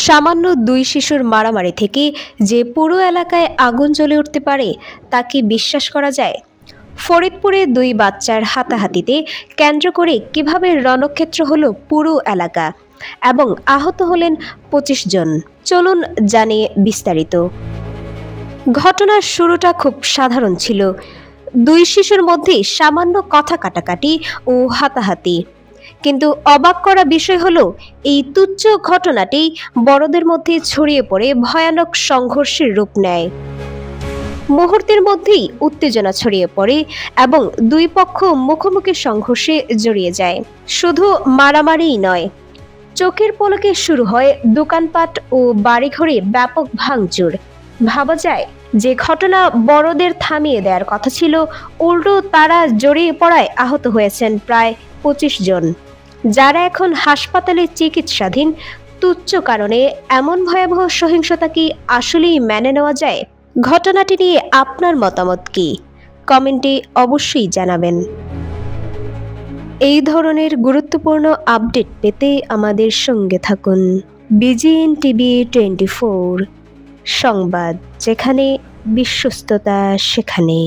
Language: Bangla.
সামান্য দুই শিশুর মারামারি থেকে যে পুরো এলাকায় আগুন জ্বলে উঠতে পারে তা কি বিশ্বাস করা যায়? ফরিদপুরে দুই বাচ্চার হাতাহাতিতে কেন্দ্র করে কিভাবে রণক্ষেত্র হলো পুরো এলাকা এবং আহত হলেন ২৫ জন। চলুন জানিয়ে বিস্তারিত। ঘটনার শুরুটা খুব সাধারণ ছিল। দুই শিশুর মধ্যে সামান্য কথা কাটাকাটি ও হাতাহাতি। কিন্তু অবাক করা বিষয় হলো এই তুচ্ছ ঘটনাটি বড়দের মধ্যে ছড়িয়ে পড়ে ভয়ানক সংঘর্ষের রূপ নেয়। মুহূর্তের মধ্যেই উত্তেজনা ছড়িয়ে পড়ে এবং দুই পক্ষ মুখোমুখি সংঘর্ষে জড়িয়ে যায়। শুধু মারামারিই নয়, চোখের পলকে শুরু হয় দোকানপাট ও বাড়িঘরে ব্যাপক ভাঙচুর। ভাবা যায় যে ঘটনা বড়দের থামিয়ে দেওয়ার কথা ছিল, উল্টো তারা জড়িয়ে পড়ায় আহত হয়েছেন প্রায় ২৫ জন, যারা এখন হাসপাতালে চিকিৎসাধীন। তুচ্ছ কারণে এমন ভয়াবহ সহিংসতা কি আসলেই মেনে নেওয়া যায়? ঘটনাটি নিয়ে আপনার মতামত কি? কমেন্টে অবশ্যই জানাবেন। এই ধরনের গুরুত্বপূর্ণ আপডেট পেতে আমাদের সঙ্গে থাকুন। বিজিএন টিভি 24 সংবাদ, যেখানে বিশ্বস্ততা সেখানে।